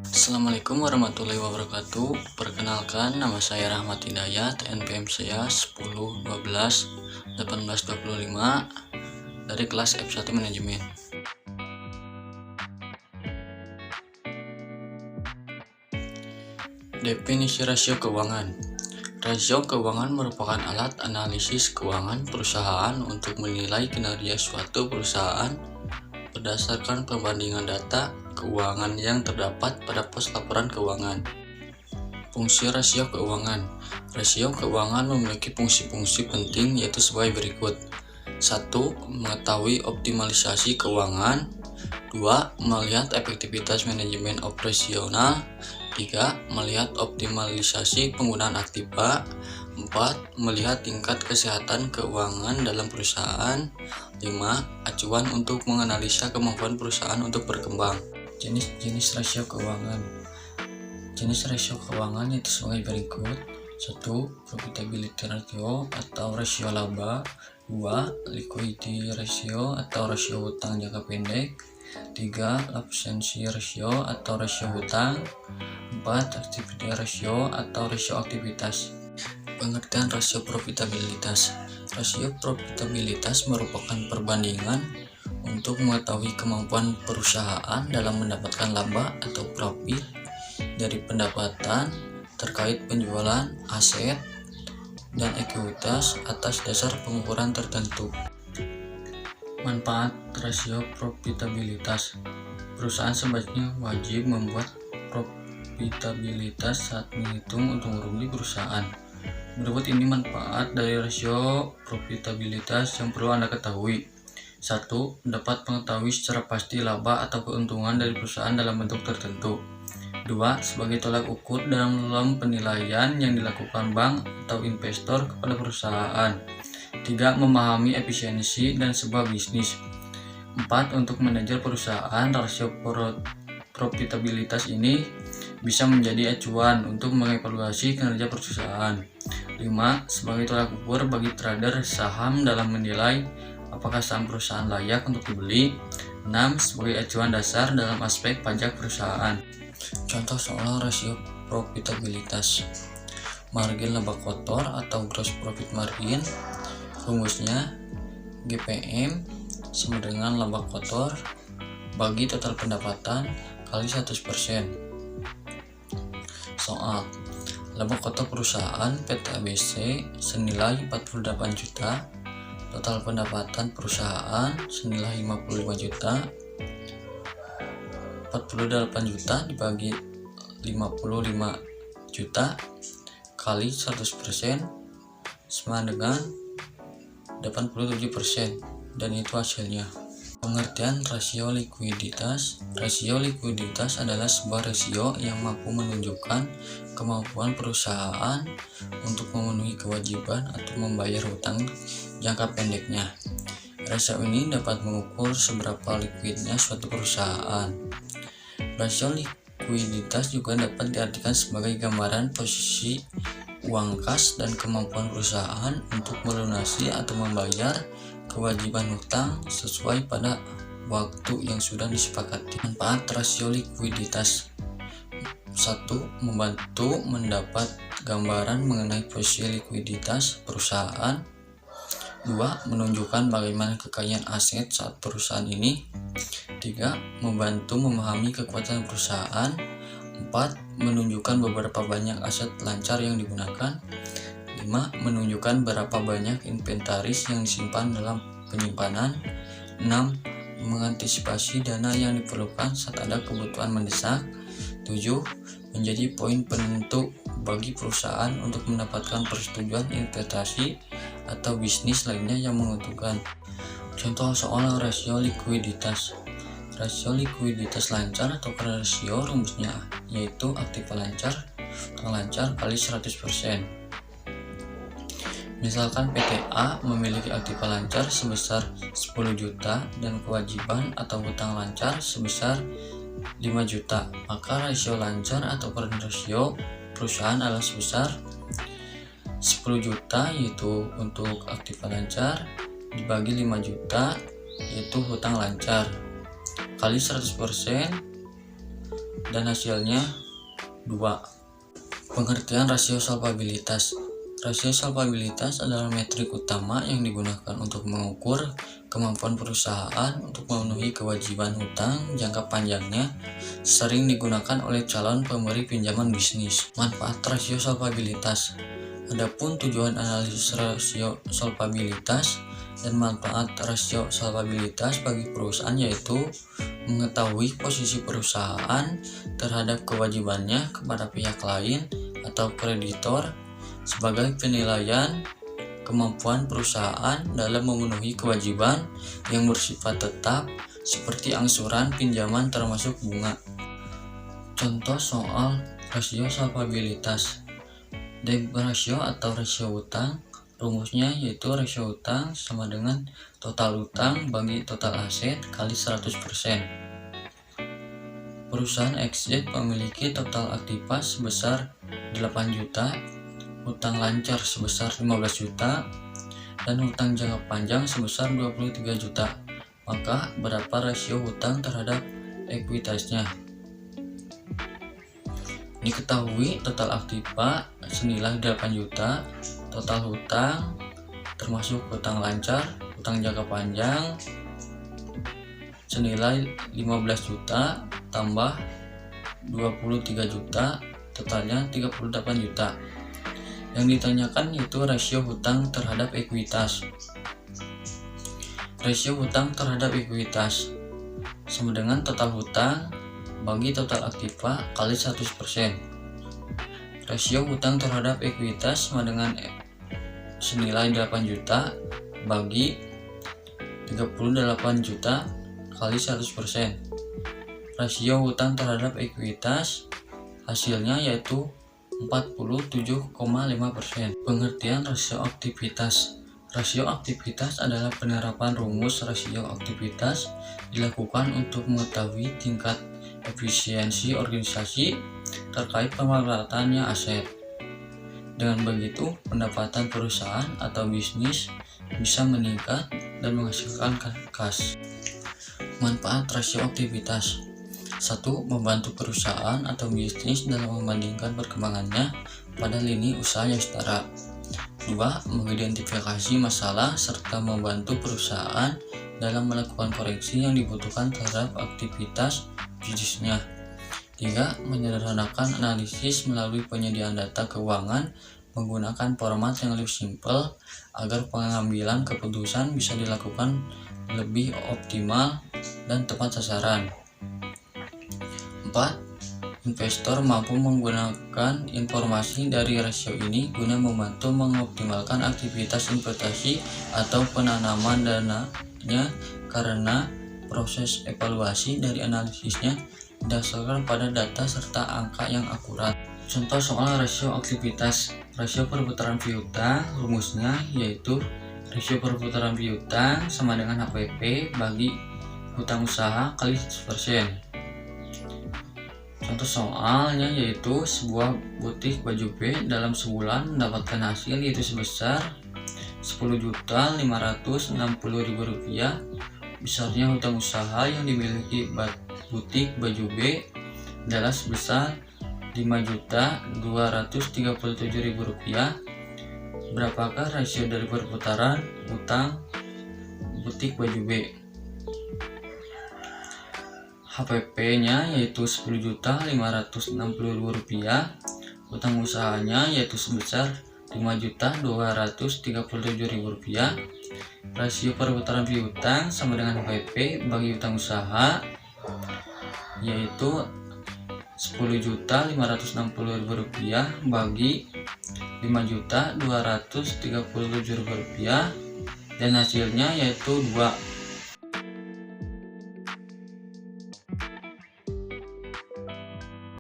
Assalamualaikum warahmatullahi wabarakatuh. Perkenalkan, nama saya Rahmat Hidayat, NPM saya 10 12 18 25 dari kelas F1 Manajemen. Definisi rasio keuangan. Rasio keuangan merupakan alat analisis keuangan perusahaan untuk menilai kinerja suatu perusahaan berdasarkan perbandingan data keuangan yang terdapat pada pos laporan keuangan. Fungsi rasio keuangan. Rasio keuangan memiliki fungsi-fungsi penting yaitu sebagai berikut. 1. Mengetahui optimalisasi keuangan. 2. Melihat efektivitas manajemen operasional. 3. Melihat optimalisasi penggunaan aktiva. 4. Melihat tingkat kesehatan keuangan dalam perusahaan. 5. Acuan untuk menganalisa kemampuan perusahaan untuk berkembang. Jenis-jenis rasio keuangan. Jenis rasio keuangan itu sebagai berikut. 1. Profitability ratio atau rasio laba. 2. Liquidity ratio atau rasio hutang jangka pendek. 3. Absensi ratio atau rasio hutang. 4. Activity ratio atau rasio aktivitas. Pengertian rasio profitabilitas. Rasio profitabilitas merupakan perbandingan untuk mengetahui kemampuan perusahaan dalam mendapatkan laba atau profit dari pendapatan terkait penjualan aset dan ekuitas atas dasar pengukuran tertentu. Manfaat rasio profitabilitas. Perusahaan sebaiknya wajib membuat profitabilitas saat menghitung untung rugi perusahaan. Berikut ini manfaat dari rasio profitabilitas yang perlu Anda ketahui. 1. Dapat mengetahui secara pasti laba atau keuntungan dari perusahaan dalam bentuk tertentu. 2. Sebagai tolak ukur dalam penilaian yang dilakukan bank atau investor kepada perusahaan. 3. Memahami efisiensi dan sebuah bisnis. 4. Untuk manajer perusahaan, rasio profitabilitas ini bisa menjadi acuan untuk mengevaluasi kinerja perusahaan. 5. Sebagai tolak ukur bagi trader saham dalam menilai apakah saham perusahaan layak untuk dibeli. 6. Sebagai acuan dasar dalam aspek pajak perusahaan. Contoh soal rasio profitabilitas. Margin laba kotor atau gross profit margin. Rumusnya GPM sama dengan laba kotor bagi total pendapatan kali 100%. Soal laba kotor perusahaan PT ABC senilai 48 juta, total pendapatan perusahaan senilai 55 juta. 48 juta dibagi 55 juta kali 100% sama dengan 87%, dan itu hasilnya. Pengertian rasio likuiditas. Rasio likuiditas adalah sebuah rasio yang mampu menunjukkan kemampuan perusahaan untuk memenuhi kewajiban atau membayar hutang jangka pendeknya. Rasio ini dapat mengukur seberapa likuidnya suatu perusahaan. Rasio likuiditas juga dapat diartikan sebagai gambaran posisi uang kas dan kemampuan perusahaan untuk melunasi atau membayar kewajiban hutang sesuai pada waktu yang sudah disepakati. Manfaat rasio likuiditas. 1. Membantu mendapat gambaran mengenai posisi likuiditas perusahaan. 2. Menunjukkan bagaimana kekayaan aset saat perusahaan ini. 3. Membantu memahami kekuatan perusahaan. 4. Menunjukkan beberapa banyak aset lancar yang digunakan. 5. Menunjukkan berapa banyak inventaris yang disimpan dalam penyimpanan. 6. Mengantisipasi dana yang diperlukan saat ada kebutuhan mendesak. 7. Menjadi poin penentu bagi perusahaan untuk mendapatkan persetujuan investasi atau bisnis lainnya yang menguntungkan. Contoh soal rasio likuiditas. Rasio likuiditas lancar atau rasio rumusnya yaitu aktiva lancar kali 100%. Misalkan PT A memiliki aktiva lancar sebesar 10 juta dan kewajiban atau hutang lancar sebesar 5 juta, maka rasio lancar atau current ratio perusahaan adalah sebesar 10 juta yaitu untuk aktiva lancar dibagi 5 juta yaitu hutang lancar kali 100% dan hasilnya 2. Pengertian rasio solvabilitas. Rasio solvabilitas adalah metrik utama yang digunakan untuk mengukur kemampuan perusahaan untuk memenuhi kewajiban hutang jangka panjangnya, sering digunakan oleh calon pemberi pinjaman bisnis. Manfaat rasio solvabilitas. Adapun tujuan analisis rasio solvabilitas dan manfaat rasio solvabilitas bagi perusahaan yaitu mengetahui posisi perusahaan terhadap kewajibannya kepada pihak lain atau kreditor sebagai penilaian kemampuan perusahaan dalam memenuhi kewajiban yang bersifat tetap seperti angsuran pinjaman termasuk bunga. Contoh soal rasio solvabilitas. Debt ratio atau rasio utang, rumusnya yaitu rasio utang sama dengan total utang bagi total aset kali 100%. Perusahaan XZ memiliki total aktiva sebesar 8 juta, hutang lancar sebesar 15 juta, dan hutang jangka panjang sebesar 23 juta. Maka berapa rasio hutang terhadap ekuitasnya? Diketahui total aktiva senilai 8 juta, total hutang termasuk hutang lancar, hutang jangka panjang senilai 15 juta tambah 23 juta, totalnya 38 juta. Yang ditanyakan itu rasio hutang terhadap ekuitas. Rasio hutang terhadap ekuitas sama dengan total hutang bagi total aktiva kali 100%. Rasio hutang terhadap ekuitas sama dengan senilai 8 juta bagi 38 juta kali 100%. Rasio hutang terhadap ekuitas hasilnya yaitu 47,5%. Pengertian rasio aktivitas. Rasio aktivitas adalah penerapan rumus rasio aktivitas dilakukan untuk mengetahui tingkat efisiensi organisasi terkait pemeratannya aset. Dengan begitu, pendapatan perusahaan atau bisnis bisa meningkat dan menghasilkan kas. Manfaat rasio aktivitas. 1. Membantu perusahaan atau bisnis dalam membandingkan perkembangannya pada lini usaha yang setara. 2. Mengidentifikasi masalah serta membantu perusahaan dalam melakukan koreksi yang dibutuhkan terhadap aktivitas bisnisnya. 3. Menyederhanakan analisis melalui penyediaan data keuangan menggunakan format yang lebih simpel agar pengambilan keputusan bisa dilakukan lebih optimal dan tepat sasaran. 4. Investor mampu menggunakan informasi dari rasio ini guna membantu mengoptimalkan aktivitas investasi atau penanaman dananya karena proses evaluasi dari analisisnya didasarkan pada data serta angka yang akurat. Contoh soal rasio aktivitas. Rasio perputaran piutang rumusnya yaitu rasio perputaran piutang sama dengan HPP bagi hutang usaha kali 100%. Contoh soalnya yaitu sebuah butik baju B dalam sebulan mendapatkan hasil yaitu sebesar Rp10.560.000. Besarnya hutang usaha yang dimiliki butik baju B adalah sebesar Rp5.237.000. Berapakah rasio dari perputaran hutang butik baju B? HPP-nya yaitu Rp10.560.000, hutang usahanya yaitu sebesar Rp5.237.000. Rasio perputaran piutang sama dengan HPP bagi hutang usaha yaitu Rp10.560.000 bagi Rp5.237.000 dan hasilnya yaitu 2.